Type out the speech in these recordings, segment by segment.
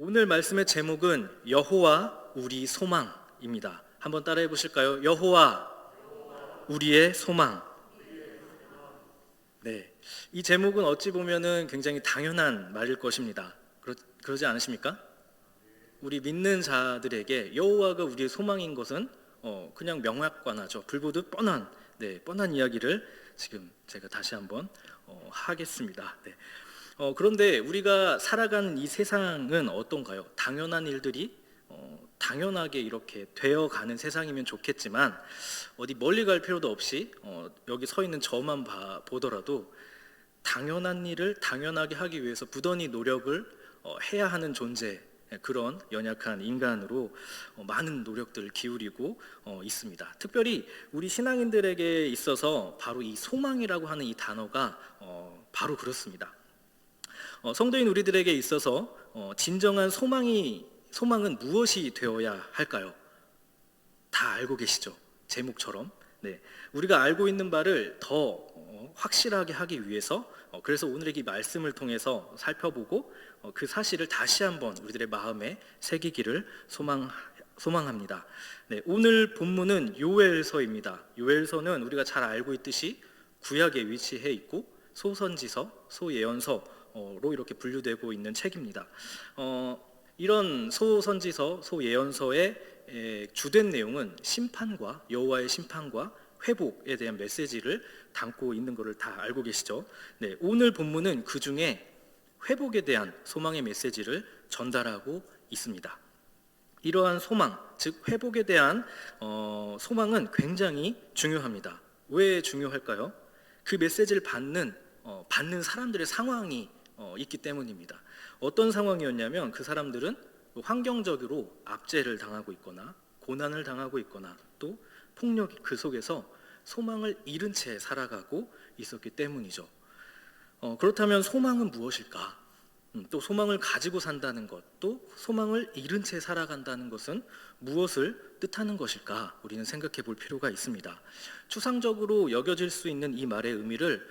오늘 말씀의 제목은 여호와 우리 소망입니다. 한번 따라해 보실까요? 여호와 우리의 소망. 네, 이 제목은 어찌 보면은 굉장히 당연한 말일 것입니다. 그러지 않으십니까? 우리 믿는 자들에게 여호와가 우리의 소망인 것은 그냥 명확관하죠. 불보듯 뻔한 이야기를 지금 제가 다시 한번 하겠습니다. 네. 그런데 우리가 살아가는 이 세상은 어떤가요? 당연한 일들이 당연하게 이렇게 되어가는 세상이면 좋겠지만 어디 멀리 갈 필요도 없이 여기 서 있는 저만 보더라도 당연한 일을 당연하게 하기 위해서 부단히 노력을 해야 하는 존재, 그런 연약한 인간으로 많은 노력들을 기울이고 있습니다. 특별히 우리 신앙인들에게 있어서 바로 이 소망이라고 하는 이 단어가 바로 그렇습니다. 성도인 우리들에게 있어서 진정한 소망은 무엇이 되어야 할까요? 다 알고 계시죠? 제목처럼. 네, 우리가 알고 있는 바를 더 확실하게 하기 위해서 그래서 오늘의 이 말씀을 통해서 살펴보고 그 사실을 다시 한번 우리들의 마음에 새기기를 소망합니다. 네, 오늘 본문은 요엘서입니다. 요엘서는 우리가 잘 알고 있듯이 구약에 위치해 있고 소선지서, 소예언서로 이렇게 분류되고 있는 책입니다. 이런 소선지서, 소예언서의 주된 내용은 심판과 여호와의 심판과 회복에 대한 메시지를 담고 있는 것을 다 알고 계시죠? 네, 오늘 본문은 그 중에 회복에 대한 소망의 메시지를 전달하고 있습니다. 이러한 소망, 즉 회복에 대한 소망은 굉장히 중요합니다. 왜 중요할까요? 그 메시지를 받는 사람들의 상황이 있기 때문입니다. 어떤 상황이었냐면 그 사람들은 환경적으로 압제를 당하고 있거나 고난을 당하고 있거나 또 폭력 그 속에서 소망을 잃은 채 살아가고 있었기 때문이죠. 그렇다면 소망은 무엇일까? 또 소망을 가지고 산다는 것, 또 소망을 잃은 채 살아간다는 것은 무엇을 뜻하는 것일까? 우리는 생각해 볼 필요가 있습니다. 추상적으로 여겨질 수 있는 이 말의 의미를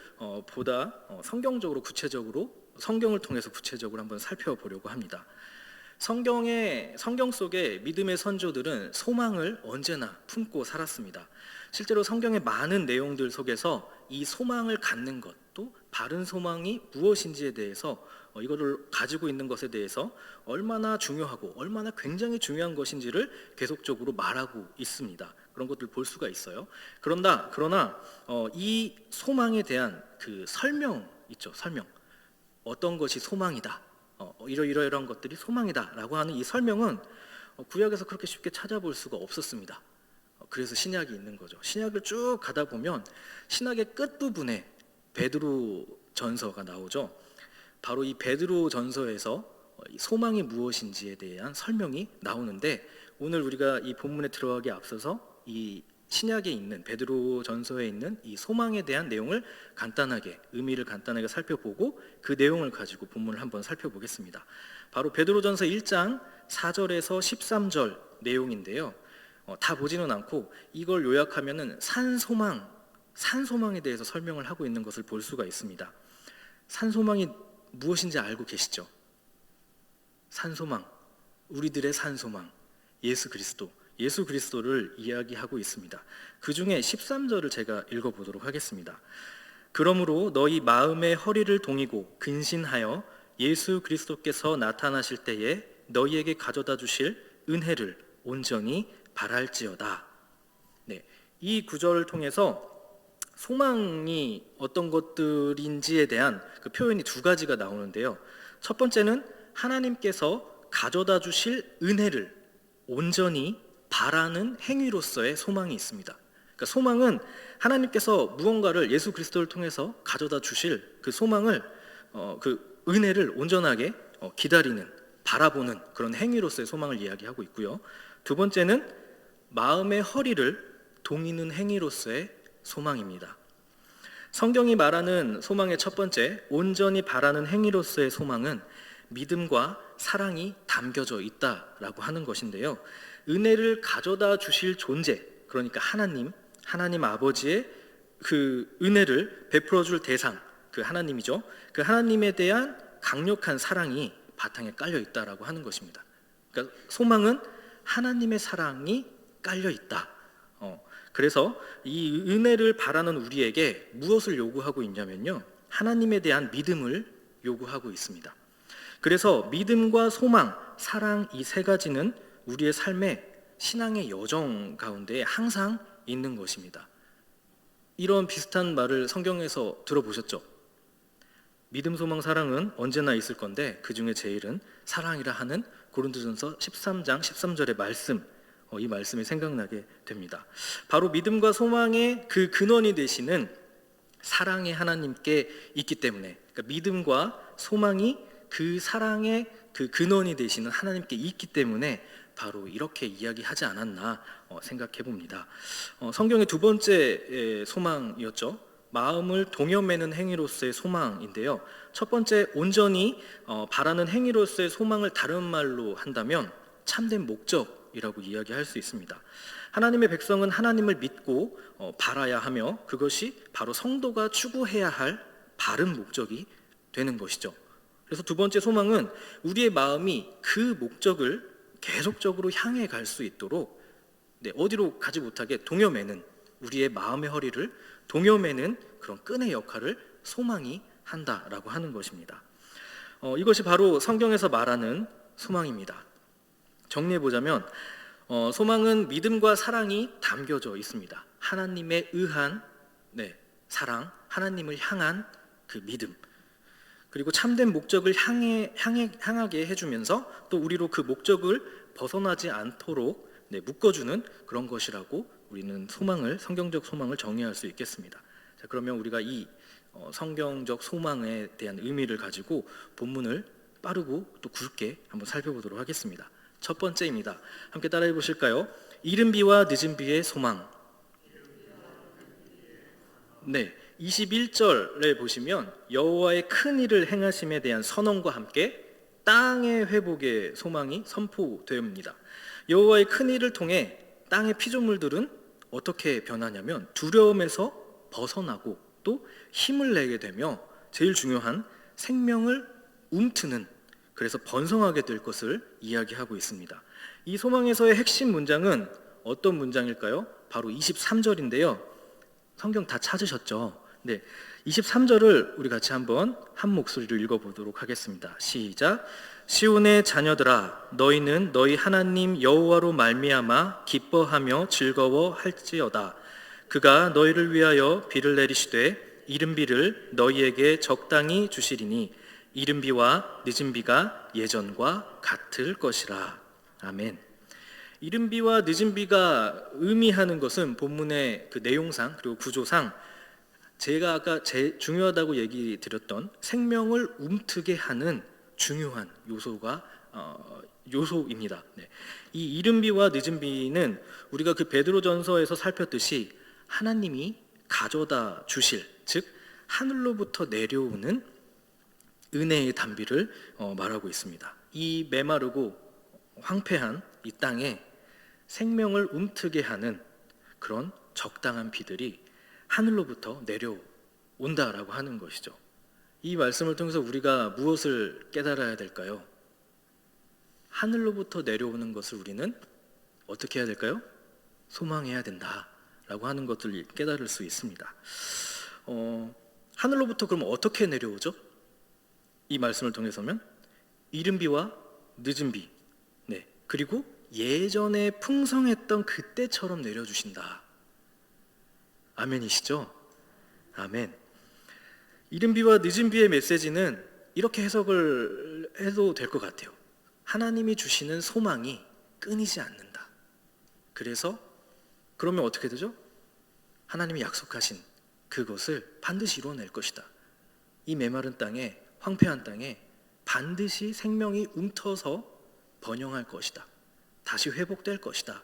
보다 성경적으로 구체적으로 성경을 통해서 구체적으로 한번 살펴보려고 합니다. 성경 속의 믿음의 선조들은 소망을 언제나 품고 살았습니다. 실제로 성경의 많은 내용들 속에서 이 소망을 갖는 것, 또 바른 소망이 무엇인지에 대해서 이거를 가지고 있는 것에 대해서 얼마나 중요하고 얼마나 굉장히 중요한 것인지를 계속적으로 말하고 있습니다. 그런 것들 볼 수가 있어요. 그러나 이 소망에 대한 그 설명 있죠. 설명. 어떤 것이 소망이다. 이러이러한 것들이 소망이다라고 하는 이 설명은 구약에서 그렇게 쉽게 찾아볼 수가 없었습니다. 그래서 신약이 있는 거죠. 신약을 쭉 가다 보면 신약의 끝부분에 베드로 전서가 나오죠. 바로 이 베드로 전서에서 소망이 무엇인지에 대한 설명이 나오는데 오늘 우리가 이 본문에 들어가기 앞서서 이 신약에 있는 베드로 전서에 있는 이 소망에 대한 내용을 의미를 간단하게 살펴보고 그 내용을 가지고 본문을 한번 살펴보겠습니다. 바로 베드로전서 1장 4절에서 13절 내용인데요. 다 보지는 않고 이걸 요약하면은 산소망에 대해서 설명을 하고 있는 것을 볼 수가 있습니다. 산소망이 무엇인지 알고 계시죠? 산소망, 우리들의 산소망, 예수 그리스도를 이야기하고 있습니다. 그 중에 13절을 제가 읽어보도록 하겠습니다. 그러므로 너희 마음의 허리를 동이고 근신하여 예수 그리스도께서 나타나실 때에 너희에게 가져다 주실 은혜를 온전히 바랄지어다. 네, 이 구절을 통해서 소망이 어떤 것들인지에 대한 그 표현이 두 가지가 나오는데요. 첫 번째는 하나님께서 가져다 주실 은혜를 온전히 바라는 행위로서의 소망이 있습니다. 그러니까 소망은 하나님께서 무언가를 예수 그리스도를 통해서 가져다 주실 그 소망을 그 은혜를 온전하게 기다리는 바라보는 그런 행위로서의 소망을 이야기하고 있고요. 두 번째는 마음의 허리를 동이는 행위로서의 소망입니다. 성경이 말하는 소망의 첫 번째, 온전히 바라는 행위로서의 소망은 믿음과 사랑이 담겨져 있다라고 하는 것인데요. 은혜를 가져다 주실 존재, 그러니까 하나님 아버지의 그 은혜를 베풀어 줄 대상, 그 하나님이죠. 그 하나님에 대한 강력한 사랑이 바탕에 깔려 있다라고 하는 것입니다. 그러니까 소망은 하나님의 사랑이 깔려 있다. 그래서 이 은혜를 바라는 우리에게 무엇을 요구하고 있냐면요, 하나님에 대한 믿음을 요구하고 있습니다. 그래서 믿음과 소망, 사랑, 이 세 가지는 우리의 삶의 신앙의 여정 가운데 항상 있는 것입니다. 이런 비슷한 말을 성경에서 들어보셨죠? 믿음, 소망, 사랑은 언제나 있을 건데 그 중에 제일은 사랑이라 하는 고린도전서 13장 13절의 말씀, 이 말씀이 생각나게 됩니다. 바로 믿음과 소망의 그 근원이 되시는 사랑의 하나님께 있기 때문에, 그러니까 믿음과 소망이 그 사랑의 그 근원이 되시는 하나님께 있기 때문에 바로 이렇게 이야기하지 않았나 생각해 봅니다. 성경의 두 번째 소망이었죠. 마음을 동여매는 행위로서의 소망인데요. 첫 번째, 온전히 바라는 행위로서의 소망을 다른 말로 한다면 참된 목적이라고 이야기할 수 있습니다. 하나님의 백성은 하나님을 믿고 바라야 하며 그것이 바로 성도가 추구해야 할 바른 목적이 되는 것이죠. 그래서 두 번째 소망은 우리의 마음이 그 목적을 계속적으로 향해 갈 수 있도록 어디로 가지 못하게 동여매는, 우리의 마음의 허리를 동여매는 그런 끈의 역할을 소망이 한다라고 하는 것입니다. 이것이 바로 성경에서 말하는 소망입니다. 정리해보자면 소망은 믿음과 사랑이 담겨져 있습니다. 하나님에 의한 사랑, 하나님을 향한 그 믿음, 그리고 참된 목적을 향하게 해주면서 또 우리로 그 목적을 벗어나지 않도록 묶어주는 그런 것이라고 우리는 성경적 소망을 정의할 수 있겠습니다. 자, 그러면 우리가 이 성경적 소망에 대한 의미를 가지고 본문을 빠르고 또 굵게 한번 살펴보도록 하겠습니다. 첫 번째입니다. 함께 따라해 보실까요? 이른 비와 늦은 비의 소망. 21절에 보시면 여호와의 큰 일을 행하심에 대한 선언과 함께 땅의 회복의 소망이 선포됩니다. 여호와의 큰 일을 통해 땅의 피조물들은 어떻게 변하냐면 두려움에서 벗어나고 또 힘을 내게 되며 제일 중요한 생명을 움트는, 그래서 번성하게 될 것을 이야기하고 있습니다. 이 소망에서의 핵심 문장은 어떤 문장일까요? 바로 23절인데요. 성경 다 찾으셨죠? 23절을 우리 같이 한번 한 목소리로 읽어보도록 하겠습니다. 시작. 시온의 자녀들아, 너희는 너희 하나님 여호와로 말미암아 기뻐하며 즐거워할지어다. 그가 너희를 위하여 비를 내리시되 이른 비를 너희에게 적당히 주시리니 이른 비와 늦은 비가 예전과 같을 것이라. 아멘. 이른 비와 늦은 비가 의미하는 것은 본문의 그 내용상 그리고 구조상 제가 아까 제일 중요하다고 얘기 드렸던 생명을 움트게 하는 중요한 요소입니다. 이 이른 비와 늦은 비는 우리가 그 베드로전서에서 살폈듯이 하나님이 가져다 주실, 즉 하늘로부터 내려오는 은혜의 단비를 말하고 있습니다. 이 메마르고 황폐한 이 땅에 생명을 움트게 하는 그런 적당한 비들이 하늘로부터 내려온다라고 하는 것이죠. 이 말씀을 통해서 우리가 무엇을 깨달아야 될까요? 하늘로부터 내려오는 것을 우리는 어떻게 해야 될까요? 소망해야 된다라고 하는 것들을 깨달을 수 있습니다. 하늘로부터 그럼 어떻게 내려오죠? 이 말씀을 통해서면 이른 비와 늦은 비, 그리고 예전에 풍성했던 그때처럼 내려주신다. 아멘이시죠? 아멘. 이른 비와 늦은 비의 메시지는 이렇게 해석을 해도 될 것 같아요. 하나님이 주시는 소망이 끊이지 않는다. 그래서 그러면 어떻게 되죠? 하나님이 약속하신 그것을 반드시 이루어낼 것이다. 이 메마른 땅에, 황폐한 땅에 반드시 생명이 움터서 번영할 것이다. 다시 회복될 것이다.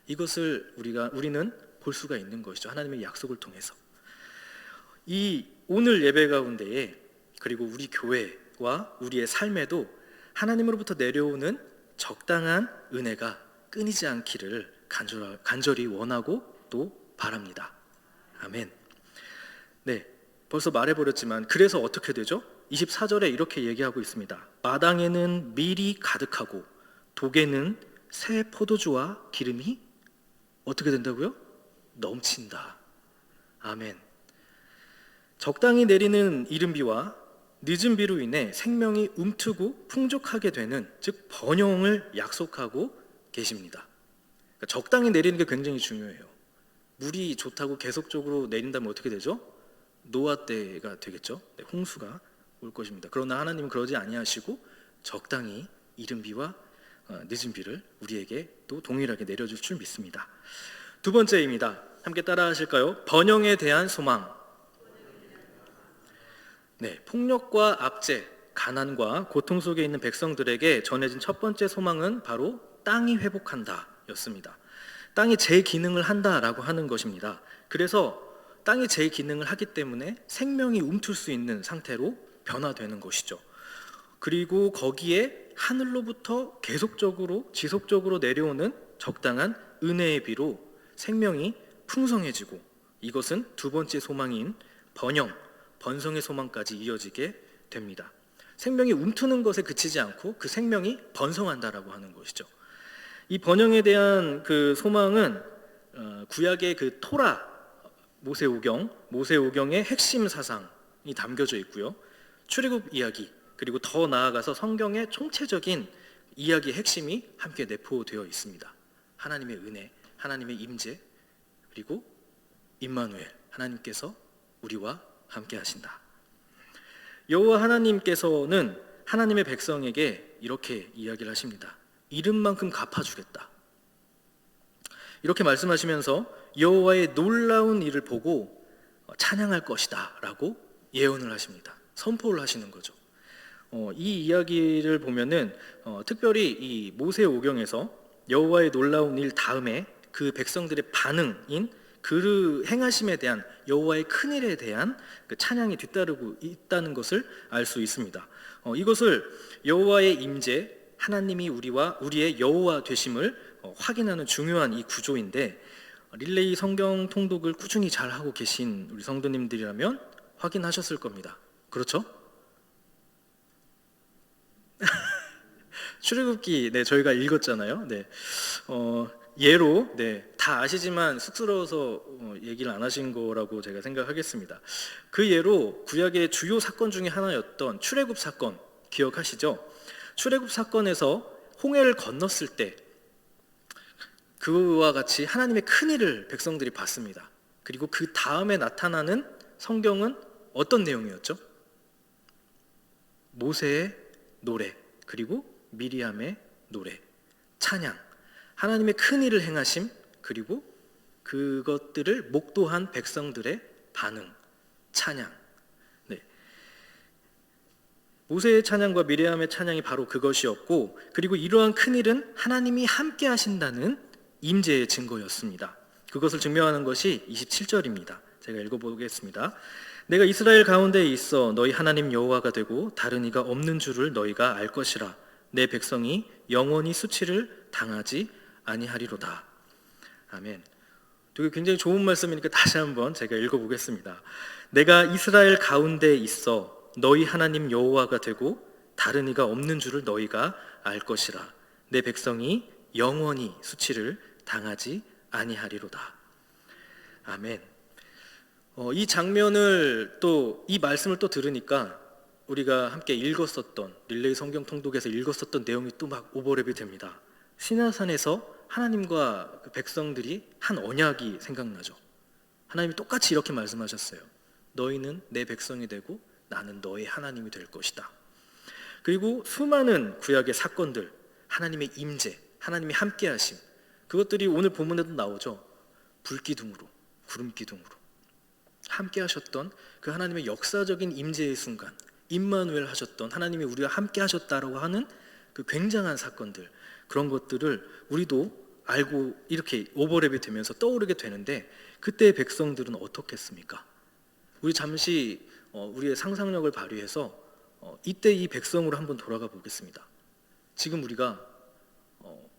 이것을 우리는 볼 수가 있는 것이죠. 하나님의 약속을 통해서. 이 오늘 예배 가운데에 그리고 우리 교회와 우리의 삶에도 하나님으로부터 내려오는 적당한 은혜가 끊이지 않기를 간절히 원하고 또 바랍니다. 아멘. 벌써 말해버렸지만 그래서 어떻게 되죠? 24절에 이렇게 얘기하고 있습니다. 마당에는 밀이 가득하고 독에는 새 포도주와 기름이 어떻게 된다고요? 넘친다. 아멘. 적당히 내리는 이른비와 늦은 비로 인해 생명이 움트고 풍족하게 되는, 즉 번영을 약속하고 계십니다. 그러니까 적당히 내리는 게 굉장히 중요해요. 물이 좋다고 계속적으로 내린다면 어떻게 되죠? 노아 때가 되겠죠. 네, 홍수가 올 것입니다. 그러나 하나님은 그러지 아니하시고 적당히 이른 비와 늦은 비를 우리에게 또 동일하게 내려줄 줄 믿습니다. 두 번째입니다. 함께 따라 하실까요? 번영에 대한 소망. 네, 폭력과 압제, 가난과 고통 속에 있는 백성들에게 전해진 첫 번째 소망은 바로 땅이 회복한다 였습니다. 땅이 제 기능을 한다라고 하는 것입니다. 그래서 땅이 제 기능을 하기 때문에 생명이 움틀 수 있는 상태로 변화되는 것이죠. 그리고 거기에 하늘로부터 계속적으로 지속적으로 내려오는 적당한 은혜의 비로 생명이 풍성해지고, 이것은 두 번째 소망인 번영, 번성의 소망까지 이어지게 됩니다. 생명이 움트는 것에 그치지 않고 그 생명이 번성한다라고 하는 것이죠. 이 번영에 대한 그 소망은 구약의 그 토라, 모세오경의 핵심 사상이 담겨져 있고요. 출애굽 이야기, 그리고 더 나아가서 성경의 총체적인 이야기의 핵심이 함께 내포되어 있습니다. 하나님의 은혜, 하나님의 임재, 그리고 임마누엘, 하나님께서 우리와 함께 하신다. 여호와 하나님께서는 하나님의 백성에게 이렇게 이야기를 하십니다. 이른 만큼 갚아주겠다. 이렇게 말씀하시면서 여호와의 놀라운 일을 보고 찬양할 것이다 라고 예언을 하십니다. 선포를 하시는 거죠. 이 이야기를 보면은 특별히 이 모세오경에서 여호와의 놀라운 일 다음에 그 백성들의 반응인 그 행하심에 대한, 여호와의 큰 일에 대한 그 찬양이 뒤따르고 있다는 것을 알 수 있습니다. 이것을 여호와의 임재, 하나님이 우리의 여호와 되심을 확인하는 중요한 이 구조인데, 릴레이 성경 통독을 꾸준히 잘 하고 계신 우리 성도님들이라면 확인하셨을 겁니다. 그렇죠? 출애굽기 저희가 읽었잖아요. 예로 다 아시지만 쑥스러워서 얘기를 안 하신 거라고 제가 생각하겠습니다. 그 예로 구약의 주요 사건 중에 하나였던 출애굽 사건 기억하시죠? 출애굽 사건에서 홍해를 건넜을 때 그와 같이 하나님의 큰 일을 백성들이 봤습니다. 그리고 그 다음에 나타나는 성경은 어떤 내용이었죠? 모세의 노래, 그리고 미리암의 노래, 찬양, 하나님의 큰 일을 행하심, 그리고 그것들을 목도한 백성들의 반응, 찬양. 모세의 찬양과 미리암의 찬양이 바로 그것이었고, 그리고 이러한 큰 일은 하나님이 함께 하신다는 임재의 증거였습니다. 그것을 증명하는 것이 27절입니다. 제가 읽어보겠습니다. 내가 이스라엘 가운데에 있어 너희 하나님 여호와가 되고 다른 이가 없는 줄을 너희가 알 것이라. 내 백성이 영원히 수치를 당하지 아니하리로다. 아멘. 되게 굉장히 좋은 말씀이니까 다시 한번 제가 읽어보겠습니다. 내가 이스라엘 가운데에 있어 너희 하나님 여호와가 되고 다른 이가 없는 줄을 너희가 알 것이라. 내 백성이 영원히 수치를 당하지 아니하리로다. 아멘. 이 장면을 또, 이 말씀을 또 들으니까 우리가 함께 읽었었던, 릴레이 성경 통독에서 읽었었던 내용이 또 막 오버랩이 됩니다. 시내산에서 하나님과 그 백성들이 한 언약이 생각나죠. 하나님이 똑같이 이렇게 말씀하셨어요. 너희는 내 백성이 되고 나는 너의 하나님이 될 것이다. 그리고 수많은 구약의 사건들, 하나님의 임재, 하나님이 함께 하심, 그것들이 오늘 본문에도 나오죠. 불기둥으로, 구름기둥으로 함께 하셨던 그 하나님의 역사적인 임재의 순간, 임마누엘 하셨던 하나님이 우리와 함께 하셨다라고 하는 그 굉장한 사건들, 그런 것들을 우리도 알고 이렇게 오버랩이 되면서 떠오르게 되는데, 그때의 백성들은 어떻겠습니까? 우리 잠시 우리의 상상력을 발휘해서 이때 이 백성으로 한번 돌아가 보겠습니다. 지금 우리가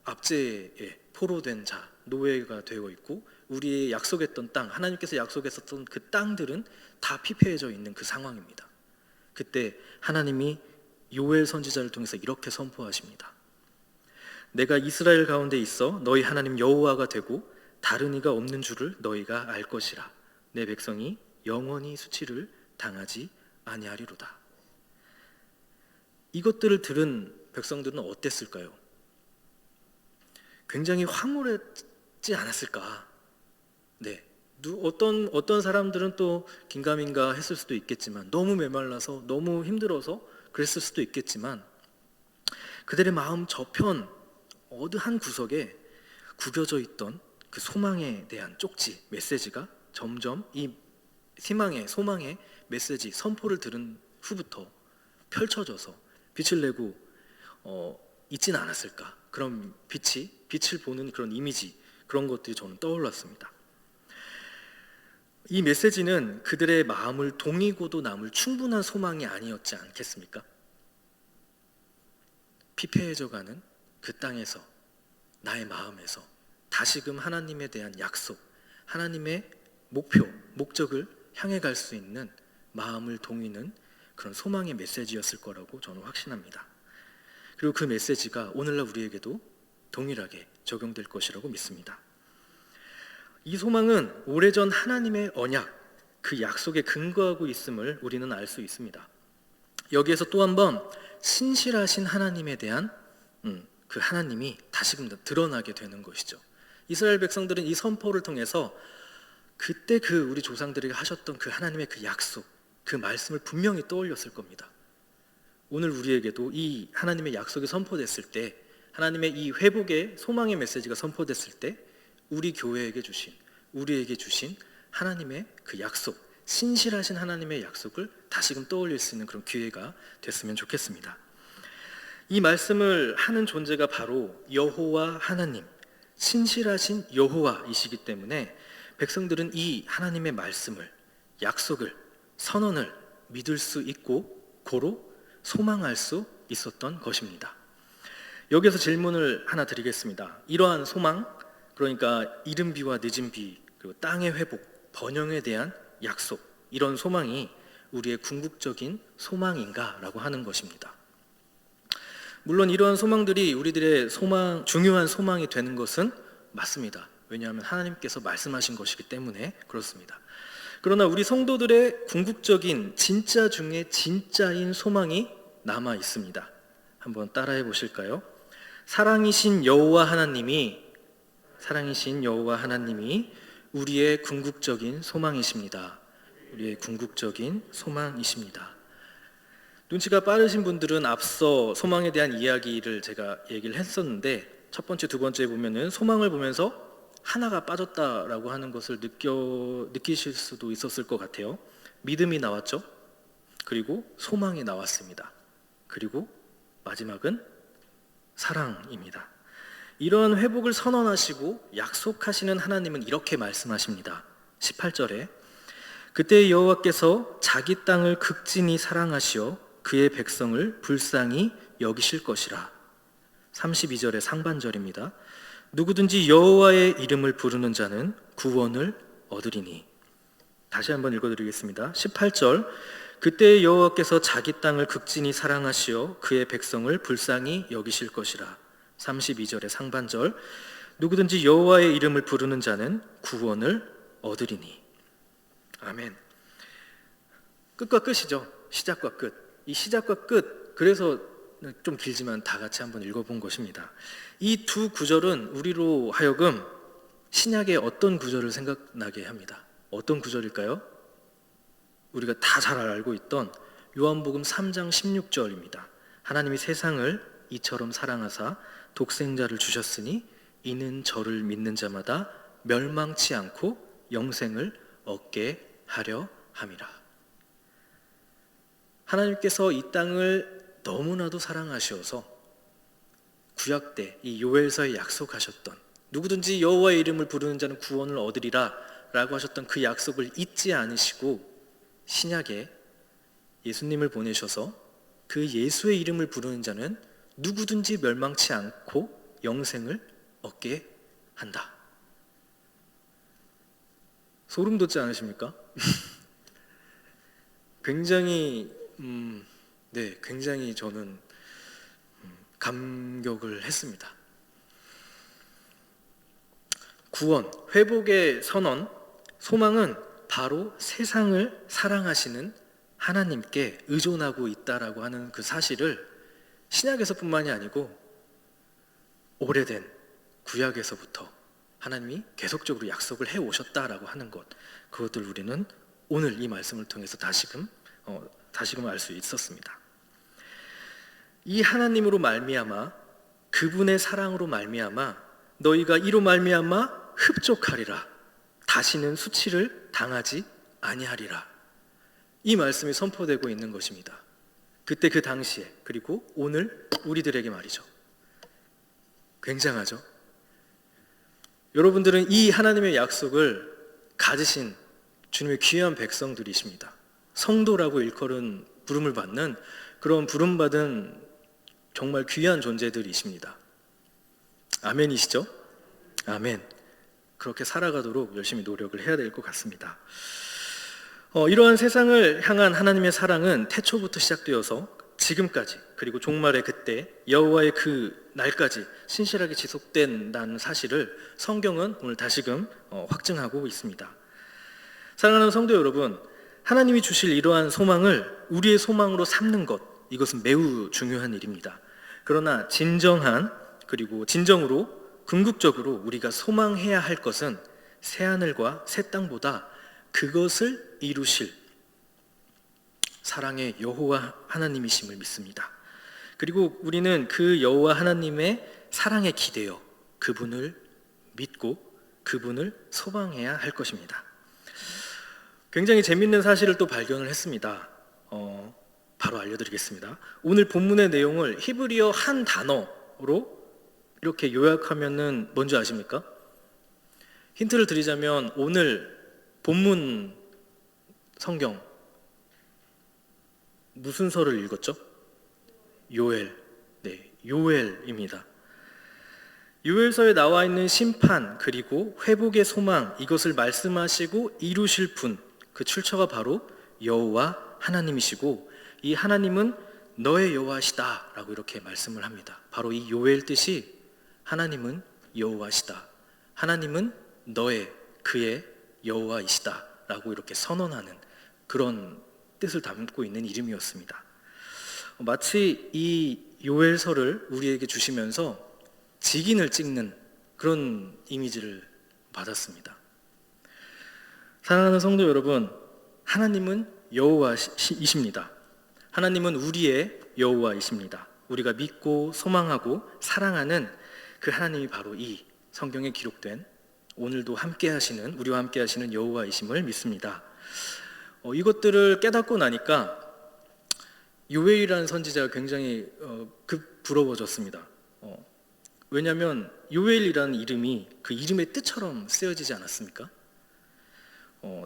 압제에 포로된 자, 노예가 되어 있고, 우리의 약속했던 땅, 하나님께서 약속했었던 그 땅들은 다 피폐해져 있는 그 상황입니다. 그때 하나님이 요엘 선지자를 통해서 이렇게 선포하십니다. 내가 이스라엘 가운데 있어 너희 하나님 여호와가 되고 다른 이가 없는 줄을 너희가 알 것이라. 내 백성이 영원히 수치를 당하지 아니하리로다. 이것들을 들은 백성들은 어땠을까요? 굉장히 황홀했지 않았을까? 네. 어떤 사람들은 또 긴가민가 했을 수도 있겠지만, 너무 메말라서 너무 힘들어서 그랬을 수도 있겠지만, 그들의 마음 저편 어느 한 구석에 구겨져 있던 그 소망에 대한 쪽지, 메시지가 점점 이 소망의 메시지, 선포를 들은 후부터 펼쳐져서 빛을 내고 있지는 않았을까. 그런 빛을 보는 그런 이미지, 그런 것들이 저는 떠올랐습니다. 이 메시지는 그들의 마음을 동이고도 남을 충분한 소망이 아니었지 않겠습니까? 피폐해져가는 그 땅에서, 나의 마음에서 다시금 하나님에 대한 약속, 하나님의 목표, 목적을 향해 갈 수 있는 마음을 동이는 그런 소망의 메시지였을 거라고 저는 확신합니다. 그리고 그 메시지가 오늘날 우리에게도 동일하게 적용될 것이라고 믿습니다. 이 소망은 오래전 하나님의 언약, 그 약속에 근거하고 있음을 우리는 알 수 있습니다. 여기에서 또 한 번 신실하신 하나님에 대한 그 하나님이 다시금 드러나게 되는 것이죠. 이스라엘 백성들은 이 선포를 통해서 그때 그 우리 조상들에게 하셨던 그 하나님의 그 약속, 그 말씀을 분명히 떠올렸을 겁니다. 오늘 우리에게도 이 하나님의 약속이 선포됐을 때, 하나님의 이 회복의 소망의 메시지가 선포됐을 때, 우리에게 주신 하나님의 그 약속, 신실하신 하나님의 약속을 다시금 떠올릴 수 있는 그런 기회가 됐으면 좋겠습니다. 이 말씀을 하는 존재가 바로 여호와 하나님, 신실하신 여호와이시기 때문에 백성들은 이 하나님의 말씀을, 약속을, 선언을 믿을 수 있고 고로 소망할 수 있었던 것입니다. 여기서 질문을 하나 드리겠습니다. 이러한 소망, 그러니까 이른 비와 늦은 비, 그리고 땅의 회복, 번영에 대한 약속, 이런 소망이 우리의 궁극적인 소망인가라고 하는 것입니다. 물론 이러한 소망들이 우리들의 중요한 소망이 되는 것은 맞습니다. 왜냐하면 하나님께서 말씀하신 것이기 때문에 그렇습니다. 그러나 우리 성도들의 궁극적인 진짜 중에 진짜인 소망이 남아 있습니다. 한번 따라해 보실까요? 사랑이신 여호와 하나님이 우리의 궁극적인 소망이십니다. 우리의 궁극적인 소망이십니다. 눈치가 빠르신 분들은 앞서 소망에 대한 이야기를 제가 얘기를 했었는데, 첫 번째, 두 번째 보면은 소망을 보면서 하나가 빠졌다라고 하는 것을 느끼실 수도 있었을 것 같아요. 믿음이 나왔죠. 그리고 소망이 나왔습니다. 그리고 마지막은 사랑입니다. 이러한 회복을 선언하시고 약속하시는 하나님은 이렇게 말씀하십니다. 18절에 그때 여호와께서 자기 땅을 극진히 사랑하시어 그의 백성을 불쌍히 여기실 것이라. 32절의 상반절입니다. 누구든지 여호와의 이름을 부르는 자는 구원을 얻으리니. 다시 한번 읽어드리겠습니다. 18절 그때 여호와께서 자기 땅을 극진히 사랑하시어 그의 백성을 불쌍히 여기실 것이라. 32절의 상반절 누구든지 여호와의 이름을 부르는 자는 구원을 얻으리니. 아멘. 끝과 끝이죠. 시작과 끝. 이 시작과 끝, 그래서 좀 길지만 다 같이 한번 읽어본 것입니다. 이 두 구절은 우리로 하여금 신약의 어떤 구절을 생각나게 합니다. 어떤 구절일까요? 우리가 다 잘 알고 있던 요한복음 3장 16절입니다. 하나님이 세상을 이처럼 사랑하사 독생자를 주셨으니 이는 저를 믿는 자마다 멸망치 않고 영생을 얻게 하려 함이라. 하나님께서 이 땅을 너무나도 사랑하셔서 구약 때 이 요엘서에 약속하셨던, 누구든지 여호와의 이름을 부르는 자는 구원을 얻으리라 라고 하셨던 그 약속을 잊지 않으시고 신약에 예수님을 보내셔서 그 예수의 이름을 부르는 자는 누구든지 멸망치 않고 영생을 얻게 한다. 소름 돋지 않으십니까? 굉장히 네, 굉장히 저는 감격을 했습니다. 구원, 회복의 선언, 소망은 바로 세상을 사랑하시는 하나님께 의존하고 있다라고 하는 그 사실을 신약에서뿐만이 아니고 오래된 구약에서부터 하나님이 계속적으로 약속을 해오셨다라고 하는 것, 그것들 우리는 오늘 이 말씀을 통해서 다시금 알 수 있었습니다. 이 하나님으로 말미암아, 그분의 사랑으로 말미암아 너희가 이로 말미암아 흡족하리라, 다시는 수치를 당하지 아니하리라. 이 말씀이 선포되고 있는 것입니다. 그때 그 당시에, 그리고 오늘 우리들에게 말이죠. 굉장하죠? 여러분들은 이 하나님의 약속을 가지신 주님의 귀한 백성들이십니다. 성도라고 일컬은 부름을 받는, 그런 부름받은 정말 귀한 존재들이십니다. 아멘이시죠? 아멘. 그렇게 살아가도록 열심히 노력을 해야 될 것 같습니다. 이러한 세상을 향한 하나님의 사랑은 태초부터 시작되어서 지금까지, 그리고 종말의 그때 여호와의 그 날까지 신실하게 지속된다는 사실을 성경은 오늘 다시금 확증하고 있습니다. 사랑하는 성도 여러분, 하나님이 주실 이러한 소망을 우리의 소망으로 삼는 것, 이것은 매우 중요한 일입니다. 그러나 그리고 진정으로 궁극적으로 우리가 소망해야 할 것은 새하늘과 새 땅보다 그것을 이루실 사랑의 여호와 하나님이심을 믿습니다. 그리고 우리는 그 여호와 하나님의 사랑에 기대어 그분을 믿고 그분을 소망해야 할 것입니다. 굉장히 재밌는 사실을 또 발견을 했습니다. 바로 알려드리겠습니다. 오늘 본문의 내용을 히브리어 한 단어로 이렇게 요약하면은 뭔지 아십니까? 힌트를 드리자면 오늘 본문 성경 무슨 서를 읽었죠? 요엘. 네, 요엘입니다. 요엘서에 나와 있는 심판 그리고 회복의 소망, 이것을 말씀하시고 이루실 분, 그 출처가 바로 여호와 하나님이시고, 이 하나님은 너의 여호와시다 라고 이렇게 말씀을 합니다. 바로 이 요엘 뜻이 하나님은 여호와시다, 하나님은 그의 여호와이시다 라고 이렇게 선언하는 그런 뜻을 담고 있는 이름이었습니다. 마치 이 요엘서를 우리에게 주시면서 직인을 찍는 그런 이미지를 받았습니다. 사랑하는 성도 여러분, 하나님은 여호와이십니다. 하나님은 우리의 여호와이십니다. 우리가 믿고 소망하고 사랑하는 그 하나님이 바로 이 성경에 기록된 오늘도 우리와 함께 하시는 여호와이심을 믿습니다. 이것들을 깨닫고 나니까 요엘이라는 선지자가 굉장히 부러워졌습니다. 왜냐하면 요엘이라는 이름이 그 이름의 뜻처럼 쓰여지지 않았습니까?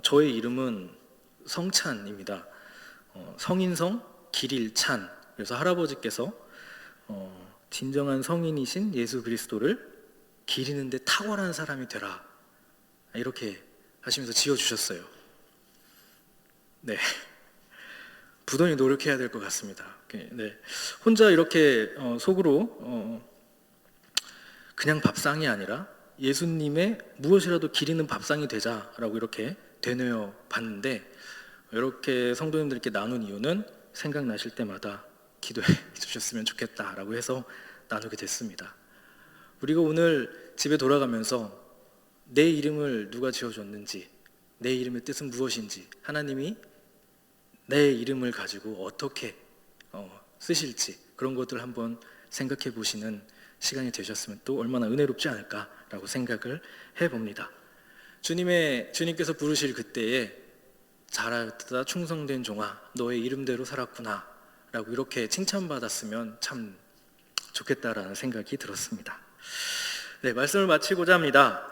저의 이름은 성찬입니다. 성인성 길일찬. 그래서 할아버지께서 진정한 성인이신 예수 그리스도를 기리는 데 탁월한 사람이 되라, 이렇게 하시면서 지어주셨어요. 네, 부단히 노력해야 될 것 같습니다. 네, 혼자 이렇게 속으로 그냥 밥상이 아니라 예수님의 무엇이라도 기리는 밥상이 되자라고 이렇게 되뇌어 봤는데, 이렇게 성도님들께 나눈 이유는 생각나실 때마다 기도해 주셨으면 좋겠다라고 해서 나누게 됐습니다. 우리가 오늘 집에 돌아가면서 내 이름을 누가 지어줬는지, 내 이름의 뜻은 무엇인지, 하나님이 내 이름을 가지고 어떻게 쓰실지, 그런 것들 한번 생각해 보시는 시간이 되셨으면 또 얼마나 은혜롭지 않을까라고 생각을 해봅니다. 주님께서 부르실 그때에 잘하였다 충성된 종아, 너의 이름대로 살았구나 라고 이렇게 칭찬받았으면 참 좋겠다라는 생각이 들었습니다. 네, 말씀을 마치고자 합니다.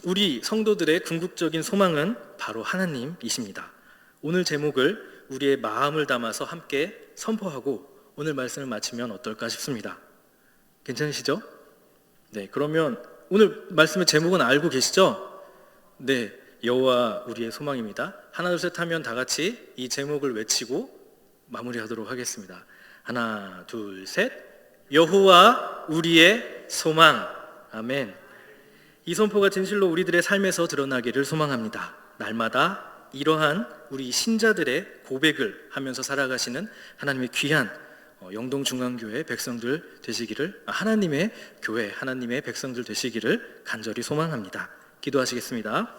우리 성도들의 궁극적인 소망은 바로 하나님이십니다. 오늘 제목을 우리의 마음을 담아서 함께 선포하고 오늘 말씀을 마치면 어떨까 싶습니다. 괜찮으시죠? 네, 그러면 오늘 말씀의 제목은 알고 계시죠? 네, 여호와 우리의 소망입니다. 하나 둘 셋 하면 다 같이 이 제목을 외치고 마무리하도록 하겠습니다. 하나, 둘, 셋. 여호와 우리의 소망. 아멘. 이 선포가 진실로 우리들의 삶에서 드러나기를 소망합니다. 날마다 이러한 우리 신자들의 고백을 하면서 살아가시는 하나님의 귀한 영동중앙교회 백성들 되시기를, 하나님의 교회, 하나님의 백성들 되시기를 간절히 소망합니다. 기도하시겠습니다.